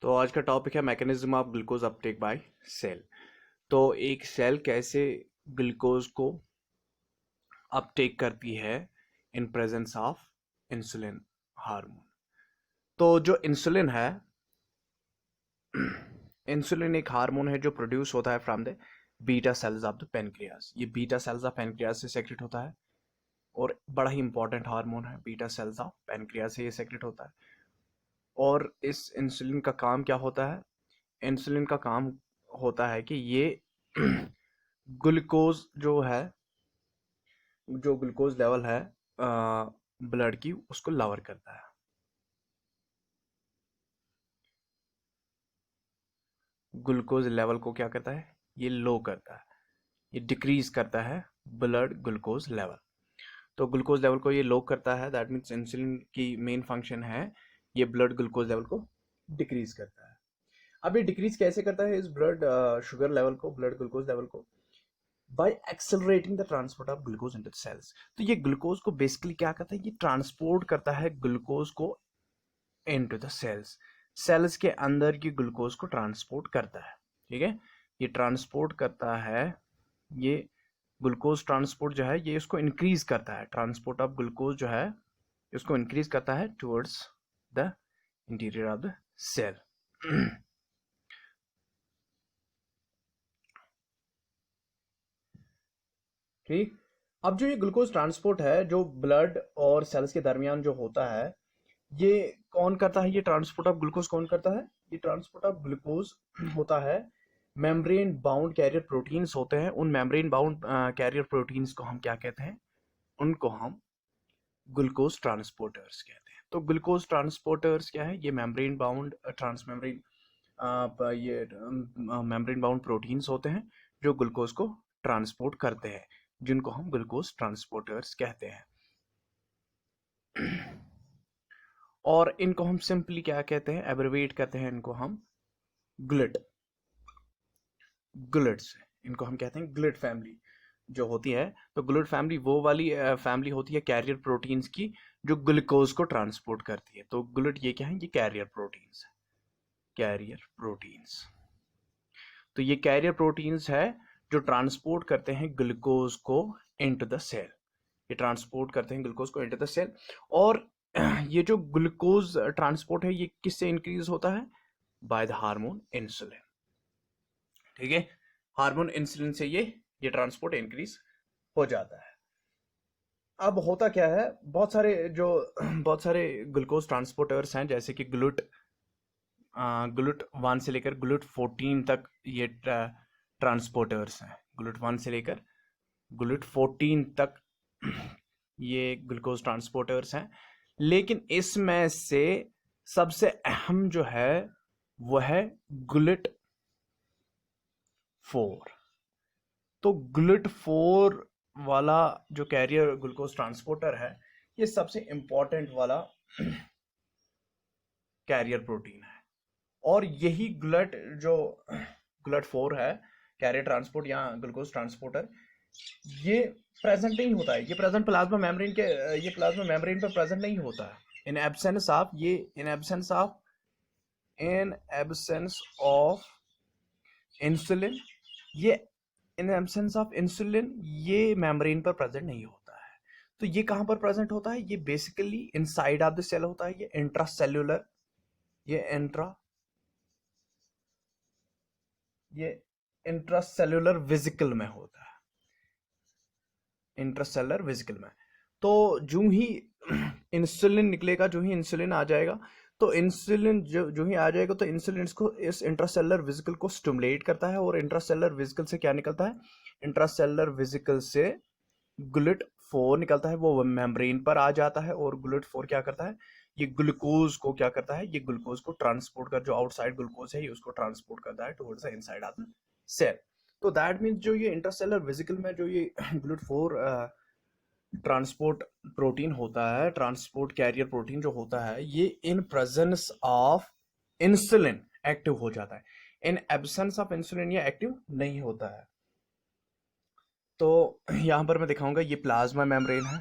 तो आज का टॉपिक है mechanism of glucose uptake by cell. तो एक सेल कैसे ग्लूकोज को अपटेक करती है in presence of insulin hormone. तो जो इंसुलिन है, इंसुलिन एक हार्मोन है जो प्रोड्यूस होता है from the beta cells of the pancreas. ये बीटा सेल्स ऑफ पेनक्रियास से सेक्रेट होता है और बड़ा ही इंपॉर्टेंट हार्मोन है। बीटा सेल्स ऑफ पेनक्रियास से ये सेक्रेट होता है। और इस इंसुलिन का काम क्या होता है? इंसुलिन का काम होता है कि ये ग्लूकोज जो है, जो ग्लूकोज लेवल है ब्लड की, उसको लोअर करता है। ग्लूकोज लेवल को क्या करता है? ये लो करता है, ये डिक्रीज करता है ब्लड ग्लूकोज लेवल। तो ग्लूकोज लेवल को ये लो करता है, दैट मीन्स इंसुलिन की मेन फंक्शन है ये ब्लड ग्लूकोज लेवल को डिक्रीज करता है। अब ये डिक्रीज कैसे करता है इस ब्लड शुगर लेवल को, ब्लड ग्लूकोज लेवल को? By accelerating the transport of glucose into the cells. तो ये ग्लूकोज को बेसिकली क्या करता है? ये ट्रांसपोर्ट करता है ग्लूकोज को इनटू द सेल्स। सेल्स के अंदर की ग्लूकोज को ट्रांसपोर्ट करता है। ठीक है, ये ट्रांसपोर्ट करता है। ये ग्लूकोज ट्रांसपोर्ट जो है ये इसको इंक्रीज करता है। ट्रांसपोर्ट ऑफ ग्लूकोज जो है इसको इंक्रीज करता है towards the interior of the cell. ठीक, अब जो ये ग्लूकोज ट्रांसपोर्ट है जो ब्लड और सेल्स के दरमियान जो होता है, ये कौन करता है? ये ट्रांसपोर्ट ऑफ ग्लूकोज कौन करता है? ये ट्रांसपोर्ट ऑफ ग्लूकोज होता है मेम्ब्रेन बाउंड कैरियर प्रोटीन्स होते हैं। उन मेम्ब्रेन बाउंड कैरियर प्रोटीन्स को हम क्या कहते हैं? उनको हम ग्लूकोज ट्रांसपोर्टर्स कहते हैं। तो ग्लूकोज ट्रांसपोर्टर्स क्या है? ये मेम्ब्रेन बाउंड ट्रांसमेम्ब्रेन ये मेम्ब्रेन बाउंड प्रोटीन्स होते हैं जो ग्लूकोज को ट्रांसपोर्ट करते हैं, जिनको हम ग्लूकोज ट्रांसपोर्टर्स कहते हैं। और इनको हम सिंपली क्या कहते हैं? एब्रिविएट करते हैं इनको हम ग्लिट। ग्लिट्स, इनको हम कहते हैं ग्लिट फैमिली जो होती है। तो ग्लिट फैमिली वो वाली फैमिली होती है कैरियर प्रोटीन्स की जो ग्लूकोज को ट्रांसपोर्ट करती है। तो ग्लिट ये क्या है? ये कैरियर प्रोटीन्स है, कैरियर प्रोटीन्स। तो ये कैरियर प्रोटीन्स है जो ट्रांसपोर्ट करते हैं ग्लूकोज को इनटू द सेल। ये ट्रांसपोर्ट करते हैं ग्लूकोज को इनटू द सेल। और ये जो ग्लूकोज ट्रांसपोर्ट है ये किससे इंक्रीज होता है? By the hormone insulin. ठीक है, हार्मोन इंसुलिन से ये ट्रांसपोर्ट इंक्रीज हो जाता है। अब होता क्या है, बहुत सारे ग्लूकोज ट्रांसपोर्टर्स हैं, जैसे कि ग्लूट 1 से लेकर ग्लूट 14 तक ये ट्रांसपोर्टर्स हैं। ग्लूट 1 से लेकर ग्लूट 14 तक ये ग्लूकोज ट्रांसपोर्टर्स हैं। लेकिन इसमें से सबसे अहम जो है वह है ग्लूट 4। तो ग्लूट 4 वाला जो कैरियर ग्लूकोज ट्रांसपोर्टर है ये सबसे इंपॉर्टेंट वाला कैरियर प्रोटीन है। और यही ग्लूट 4 है, कैरियर ट्रांसपोर्ट या ग्लूकोज ट्रांसपोर्टर, ये प्रेजेंट नहीं होता है। ये प्रेजेंट प्लाज्मा मेम्ब्रेन के ये प्लाज्मा मेम्ब्रेन पर प्रेजेंट नहीं होता है। इन एब्सेंस ऑफ इंसुलिन, ये इन एब्सेंस ऑफ इंसुलिन ये मेम्ब्रेन पर प्रेजेंट नहीं होता है। तो ये कहां पर प्रेजेंट होता है? ये basically inside of the cell होता है। ये इंट्रासेल्युलर, ये इंट्रासेल्युलर वेसिकल में होता है। इंट्रासेल्युलर वेसिकल में। तो जो ही इंसुलिन निकलेगा, जो ही इंसुलिन आ जाएगा, तो इंसुलिन जो ही आ जाएगा तो इंसुलिन इसको इस इंट्रासेल्युलर वेसिकल को स्टिमुलेट करता है। और इंट्रासेल्युलर वेसिकल से क्या निकलता है? इंट्रासेल्युलर वेसिकल से ग्लूट 4 निकलता है, वो मेम्ब्रेन पर आ जाता है। और ग्लूट 4 क्या करता है? ये ग्लूकोज को क्या करता है? ये ग्लूकोज को ट्रांसपोर्ट कर, जो आउटसाइड ग्लूकोज है ये उसको ट्रांसपोर्ट करता है towards the inside of the cell. तो दैट मीन्स जो ये इंट्रासेल्युलर वेसिकल में जो ये ग्लूट 4 ट्रांसपोर्ट प्रोटीन होता है, ट्रांसपोर्ट कैरियर प्रोटीन जो होता है, ये इन प्रेजेंस ऑफ इंसुलिन एक्टिव हो जाता है। इन एब्सेंस ऑफ इंसुलिन ये एक्टिव नहीं होता है। तो यहां पर मैं दिखाऊंगा, ये प्लाज्मा मेम्ब्रेन है।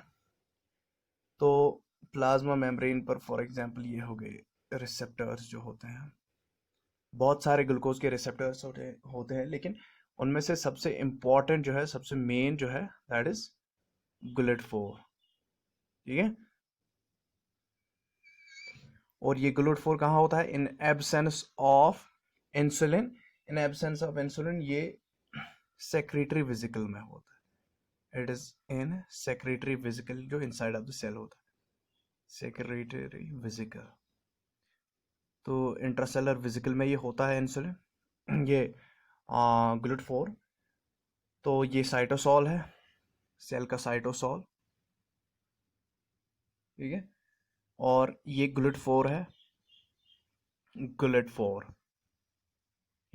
तो प्लाज्मा मेम्ब्रेन पर फॉर एग्जांपल ये हो गए रिसेप्टर्स जो होते हैं, बहुत सारे ग्लूकोज के रिसेप्टर्स होते हैं, लेकिन उनमें से सबसे इम्पॉर्टेंट जो है, सबसे मेन जो है, दैट इज GLUT4। ठीक है, और ये GLUT4 कहाँ होता है? In absence of insulin. In absence of insulin ये सेक्रेटरी वेसिकल में होता है। It is in secretary vesicle, जो इनसाइड ऑफ द सेल होता है, सेक्रेटरी वेसिकल। तो इंट्रासेलर वेसिकल में ये होता है इंसुलिन, ये GLUT4। तो ये साइटोसॉल है, सेल का साइटोसॉल। ठीक है, और ये GLUT4 है, GLUT4।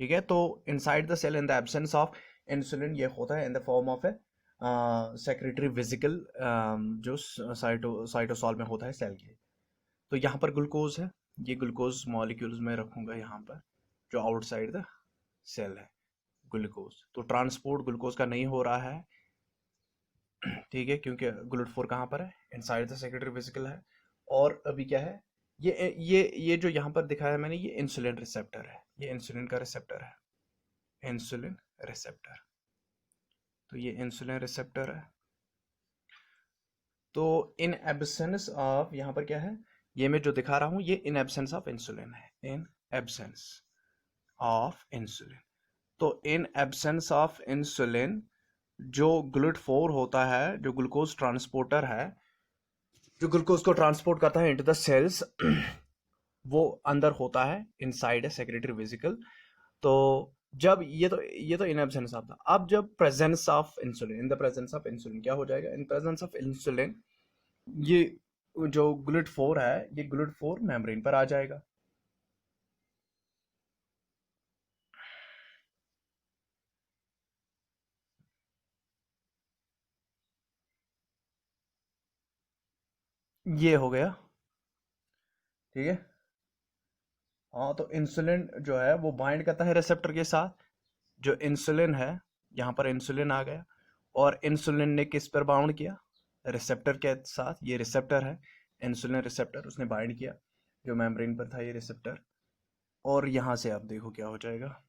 ठीक है, तो inside the cell in the absence of insulin ये होता है in the form of a secretory vesicle, जो साइटोसॉल में होता है सेल के। तो यहाँ पर ग्लूकोज है, ये ग्लूकोज मॉलिक्यूल्स में रखूंगा यहाँ पर, जो आउटसाइड द सेल है ग्लूकोज। तो ट्रांसपोर्ट ग्लूकोज का नहीं हो रहा है, ठीक है, क्योंकि GLUT4 कहाँ पर है? इनसाइड द सेक्रेटरी वेसिकल है। और अभी क्या है, ये जो यहाँ पर दिखाया है मैंने, ये इंसुलिन रिसेप्टर है, ये इंसुलिन का रिसेप्टर है, इंसुलिन रिसेप्टर। तो ये इंसुलिन रिसेप्टर है। तो इन एब्सेंस ऑफ, यहाँ पर क्या है, ये मैं जो दिखा रहा हूँ, ये इन एब्सेंस ऑफ इंसुलिन है, इन एब्सेंस ऑफ इंसुलिन। तो इन एब्सेंस ऑफ इंसुलिन जो GLUT4 होता है, जो ग्लूकोज ट्रांसपोर्टर है, जो ग्लूकोज को ट्रांसपोर्ट करता है इनटू द सेल्स, वो अंदर होता है, इनसाइड है सेक्रेटरी वेसिकल। तो जब ये तो इन एब्सेंस ऑफ था। अब जब presence of insulin, in the presence of insulin क्या हो जाएगा? इन प्रेजेंस ऑफ इंसुलिन ये जो GLUT4 है, ये GLUT4 मेम्ब्रेन पर आ जाएगा। ये हो गया, ठीक है। हाँ, तो इंसुलिन जो है वो बाइंड करता है रिसेप्टर के साथ। जो इंसुलिन है, यहाँ पर इंसुलिन आ गया, और इंसुलिन ने किस पर बाउंड किया? रिसेप्टर के साथ। ये रिसेप्टर है, इंसुलिन रिसेप्टर, उसने बाइंड किया, जो मेम्ब्रेन पर था ये रिसेप्टर। और यहाँ से आप देखो क्या हो जाएगा,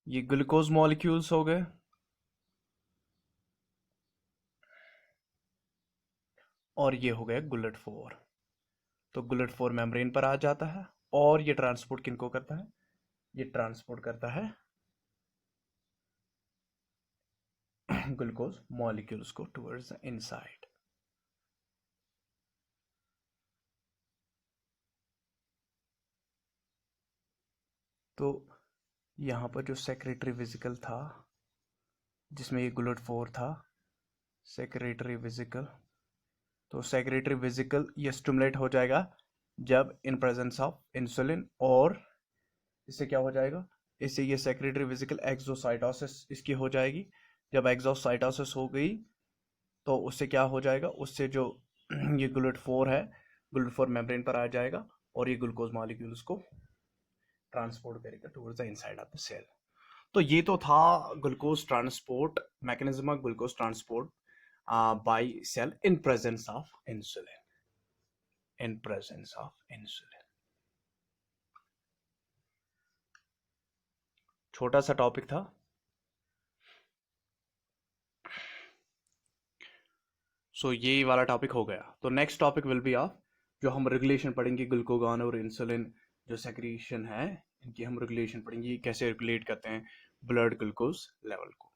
ये ग्लूकोज मॉलिक्यूल्स हो गए, और ये हो गया GLUT4। तो GLUT4 मेम्ब्रेन पर आ जाता है, और ये ट्रांसपोर्ट किनको करता है? ये ट्रांसपोर्ट करता है ग्लूकोज मॉलिक्यूल्स को टुवर्ड्स द इनसाइड। तो यहाँ पर जो सेक्रेटरी वेसिकल था, जिसमें ये GLUT4 था, सेक्रेटरी वेसिकल, तो सेक्रेटरी वेसिकल ये स्टिमुलेट हो जाएगा जब इन प्रेजेंस ऑफ इंसुलिन, और इससे क्या हो जाएगा? इससे ये सेक्रेटरी वेसिकल एक्सोसाइटोसिस इसकी हो जाएगी। जब एक्सोसाइटोसिस हो गई, तो उससे क्या हो जाएगा? उससे जो ये GLUT4 है, GLUT4 मेम्ब्रेन पर आ जाएगा, और ये ग्लूकोज मॉलिक्यूल्स को ट्रांसपोर्ट करेगा towards the inside of the cell. तो ये तो था glucose transport, mechanism of glucose transport by cell in presence of insulin, in presence of insulin. छोटा सा टॉपिक था। सो ये वाला टॉपिक हो गया। तो next topic will be of, जो हम रेगुलेशन पढ़ेंगे ग्लूकोगॉन और इंसुलिन जो सेक्रीशन है, इनकी हम रेगुलेशन पढ़ेंगे, कैसे रेगुलेट करते हैं ब्लड ग्लूकोज लेवल को।